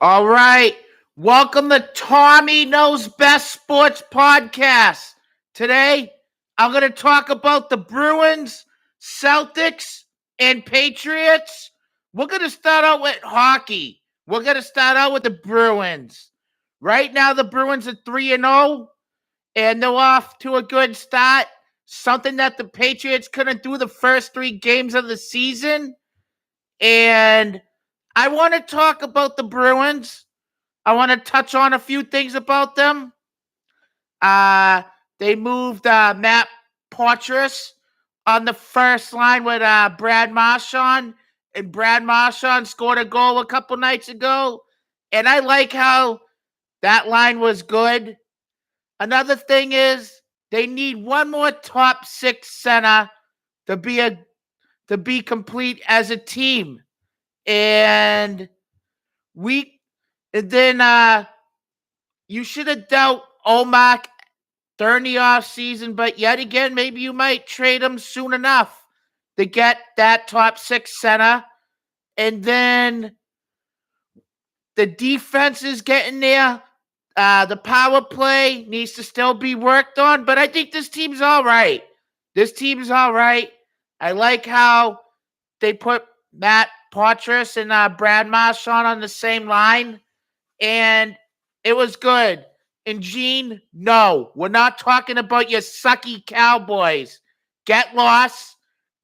All right. Welcome to Tommy Knows Best Sports Podcast. Today, I'm going to talk about the Bruins, Celtics, and Patriots. We're going to start out with hockey. We're going to start out with the Bruins. Right now, the Bruins are 3-0, and they're off to a good start. Something that the Patriots couldn't do the first 3 games of the season. And I want to talk about the Bruins. I want to touch on a few things about them. They moved Matt Poitras on the first line with Brad Marchand, and Brad Marchand scored a goal a couple nights ago, and I like how that line was good. Another thing is they need one more top 6 center to be complete as a team, and then you should have dealt Omak during the offseason, but yet again, maybe you might trade him soon enough to get that top 6 center. And then the defense is getting there. The power play needs to still be worked on, but I think this team's all right. I like how they put Matt Poitras and Brad Marchand on the same line, and it was good. And Gene, no, we're not talking about your sucky Cowboys. Get lost.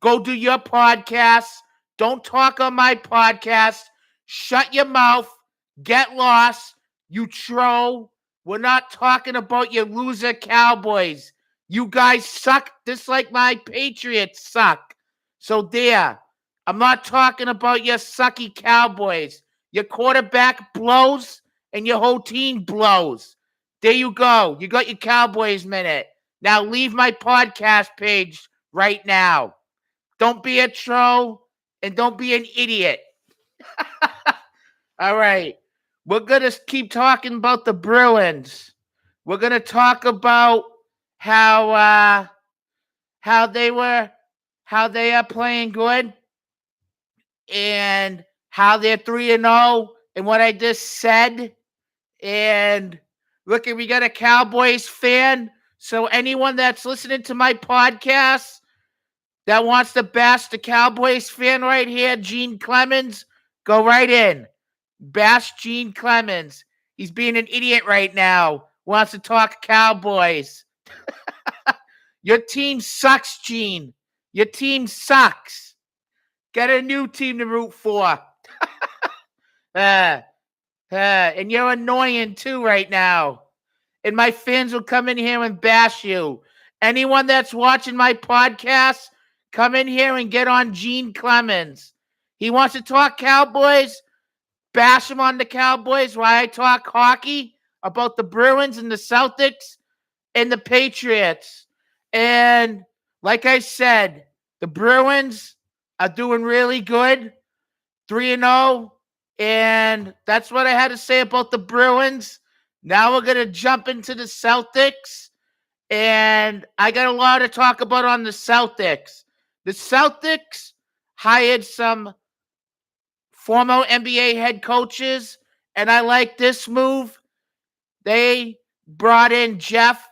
Go do your podcast. Don't talk on my podcast. Shut your mouth. Get lost. You troll. We're not talking about your loser Cowboys. You guys suck just like my Patriots suck. So there. I'm not talking about your sucky Cowboys. Your quarterback blows and your whole team blows. There you go. You got your Cowboys minute. Now leave my podcast page right now. Don't be a troll and don't be an idiot. All right. We're going to keep talking about the Bruins. We're going to talk about how they are playing good and how they're 3-0 and what I just said. And look, we got a Cowboys fan. So anyone that's listening to my podcast that wants to bash the Cowboys fan right here, Gene Clemens, go right in. Bash Gene Clemens. He's being an idiot right now. Wants to talk Cowboys. Your team sucks, Gene. Your team sucks. Get a new team to root for. And you're annoying too right now. And my fans will come in here and bash you. Anyone that's watching my podcast, come in here and get on Gene Clemens. He wants to talk Cowboys. Bash him on the Cowboys while I talk hockey about the Bruins and the Celtics and the Patriots. And like I said, the Bruins are doing really good. 3-0. And that's what I had to say about the Bruins. Now we're going to jump into the Celtics. And I got a lot to talk about on the Celtics. The Celtics hired some former NBA head coaches, and I like this move. They brought in Jeff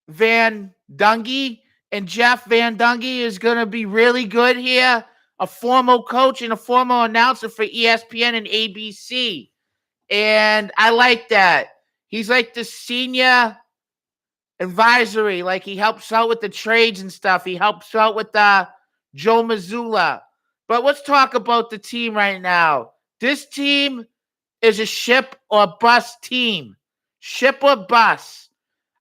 Van Gundy, and Jeff Van Gundy is going to be really good here. A former coach and a former announcer for ESPN and ABC. And I like that. He's like the senior advisory. Like he helps out with the trades and stuff. He helps out with Joe Mazzulla. But let's talk about the team right now. This team is a ship or bust team. Ship or bust.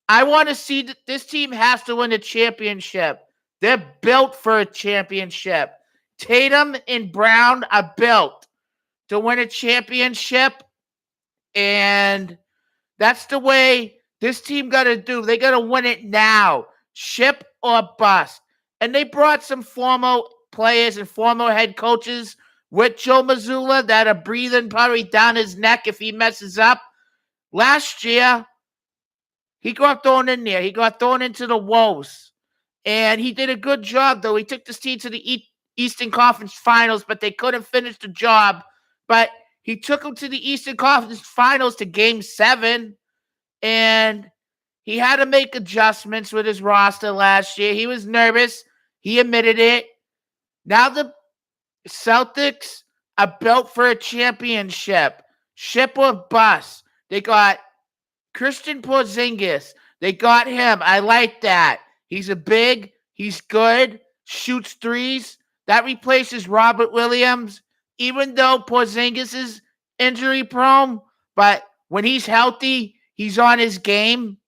I want to see that this team has to win a championship. They're built for a championship. Tatum and Brown are built to win a championship. And that's the way this team got to do. They got to win it now. Ship or bust. And they brought some former players and former head coaches with Joe Mazzulla that are breathing probably down his neck if he messes up. Last year, he got thrown in there. He got thrown into the woes. And he did a good job, though. He took this team to the Eastern Conference Finals, but they couldn't finish the job. But He took them to the Eastern Conference Finals to Game 7, and he had to make adjustments with his roster last year. He was nervous. He admitted it. Now the Celtics are built for a championship. Ship or bust. They got Christian Porzingis. They got him. I like that. He's a big. He's good. Shoots threes. That replaces Robert Williams, even though Porzingis is injury prone. But when he's healthy, he's on his game.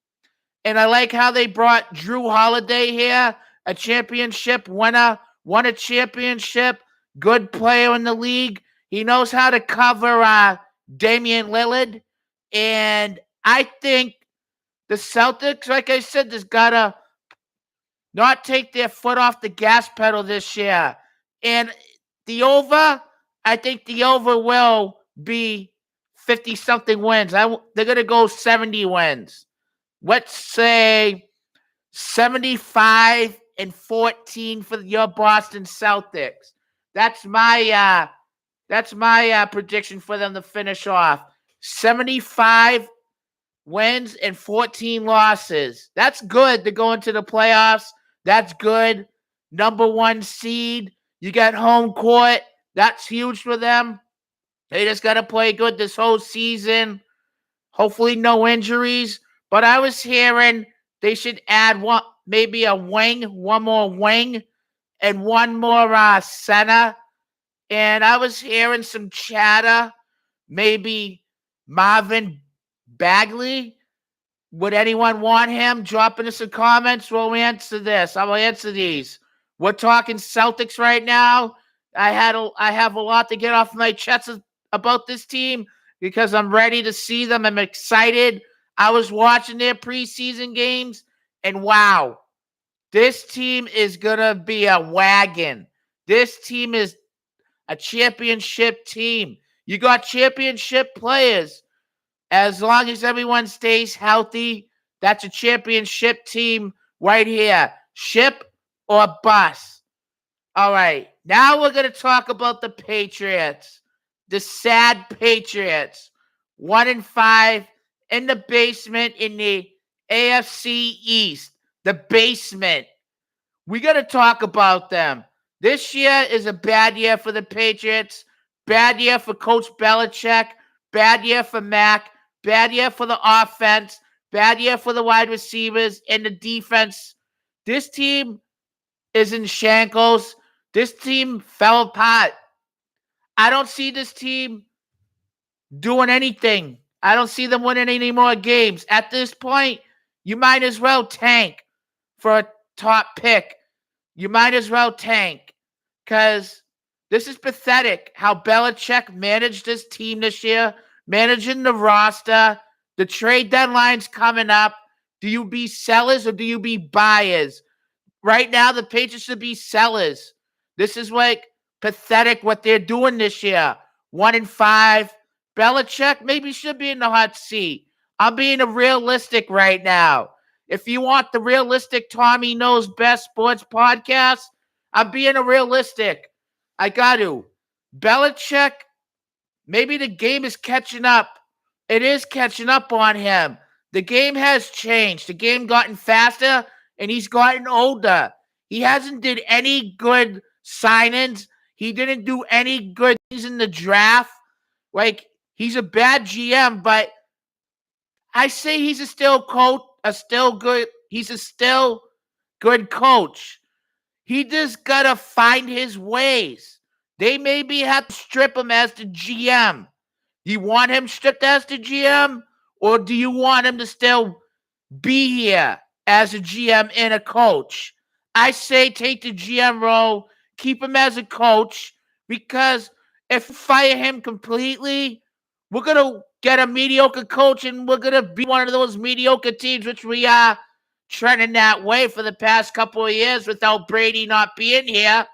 And I like how they brought Drew Holiday here, a championship winner, won a championship, good player in the league. He knows how to cover Damian Lillard. And I think the Celtics, like I said, just got to not take their foot off the gas pedal this year. And the over, I think the over will be 50-something wins. They're going to go 70 wins. Let's say 75-14 for your Boston Celtics. That's my prediction for them to finish off. 75 wins and 14 losses. That's good to go into the playoffs. That's good. Number 1 seed. You got home court. That's huge for them. They just got to play good this whole season. Hopefully no injuries. But I was hearing they should add one more wing, and one more center. And I was hearing some chatter, maybe Marvin Bagley. Would anyone want him? Drop into some comments. We'll answer this. I will answer these. We're talking Celtics right now. I have a lot to get off my chest about this team because I'm ready to see them. I'm excited. I was watching their preseason games, and wow, this team is going to be a wagon. This team is a championship team. You got championship players. As long as everyone stays healthy, that's a championship team right here. Ship or bust. All right, now we're going to talk about the Patriots. The sad Patriots. 1-5 in the basement in the AFC East. The basement. We got to talk about them. This year is a bad year for the Patriots. Bad year for Coach Belichick. Bad year for Mac. Bad year for the offense. Bad year for the wide receivers and the defense. This team is in shankles. This team fell apart. I don't see this team doing anything. I don't see them winning any more games. At this point, you might as well tank for a top pick. You might as well tank because this is pathetic how Belichick managed this team this year, managing the roster. The trade deadline's coming up. Do you be sellers or do you be buyers? Right now, the Patriots should be sellers. This is like pathetic what they're doing this year. 1-5. Belichick maybe should be in the hot seat. I'm being realistic right now. If you want the realistic Tommy Knows Best Sports podcast, I'm being realistic. I got to. Belichick, maybe the game is catching up. It is catching up on him. The game has changed. The game gotten faster, and he's gotten older. He hasn't did any good signings. He didn't do any good things in the draft. Like, he's a bad GM, but I say he's a still good coach. He just gotta find his ways. They maybe have to strip him as the GM. Do you want him stripped as the GM? Or do you want him to still be here as a GM and a coach? I say take the GM role, keep him as a coach, because if you fire him completely, we're going to get a mediocre coach and we're going to be one of those mediocre teams, which we are trending that way for the past couple of years without Brady not being here.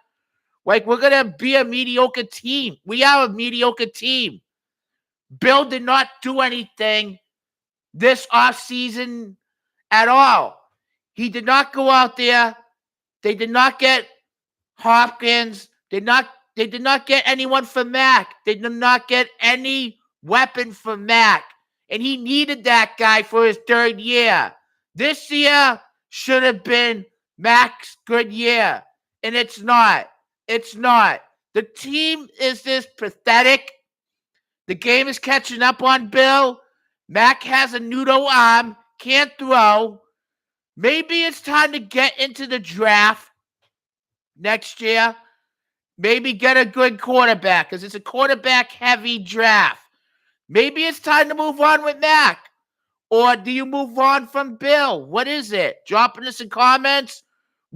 Like, we're going to be a mediocre team. We are a mediocre team. Bill did not do anything this offseason at all. He did not go out there. They did not get Hopkins. Did not They did not get anyone for Mac. They did not get any weapon for Mac. And he needed that guy for his third year. This year should have been Mac's good year. And it's not. It's not. The team is this pathetic. The game is catching up on Bill. Mac has a noodle arm. Can't throw. Maybe it's time to get into the draft next year. Maybe get a good quarterback because it's a quarterback-heavy draft. Maybe it's time to move on with Mac. Or do you move on from Bill? What is it? Drop in some comments.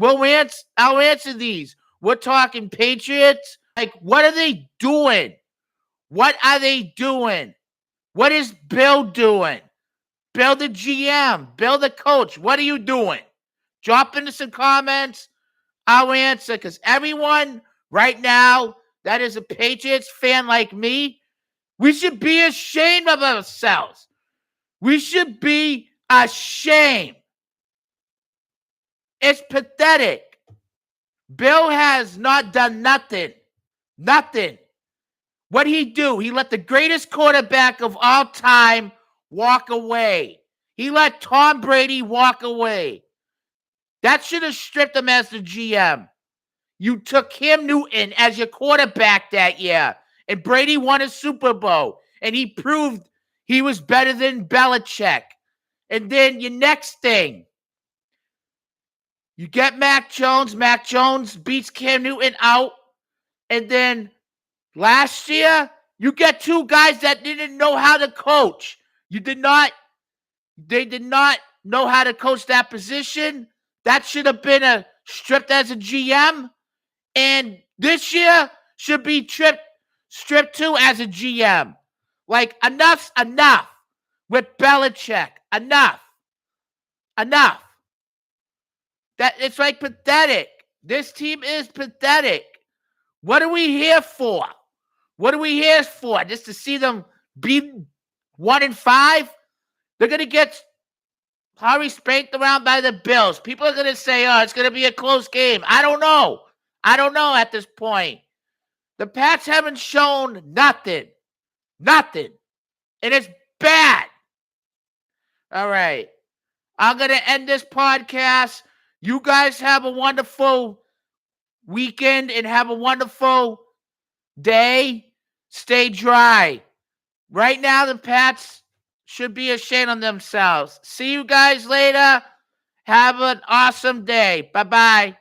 I'll answer these. We're talking Patriots. Like, what are they doing? What are they doing? What is Bill doing? Bill the GM. Bill the coach. What are you doing? Drop into some comments. I'll answer because everyone right now that is a Patriots fan like me, we should be ashamed of ourselves. We should be ashamed. It's pathetic. Bill has not done nothing. Nothing. What'd he do? He let the greatest quarterback of all time walk away. He let Tom Brady walk away. That should have stripped him as the GM. You took Cam Newton as your quarterback that year, and Brady won a Super Bowl, and he proved he was better than Belichick. And then your next thing, you get Mac Jones. Mac Jones beats Cam Newton out. And then last year, you get two guys that didn't know how to coach. They did not know how to coach that position. That should have been stripped as a GM. And this year should be stripped too as a GM. Like, enough's enough with Belichick. Enough. That it's like pathetic. This team is pathetic. What are we here for? What are we here for? Just to see them be 1-5? They're going to get probably spanked around by the Bills. People are going to say, oh, it's going to be a close game. I don't know at this point. The Pats haven't shown nothing. Nothing. And it's bad. All right. I'm going to end this podcast. You guys have a wonderful weekend and have a wonderful day. Stay dry. Right now, the Pats should be ashamed of themselves. See you guys later. Have an awesome day. Bye-bye.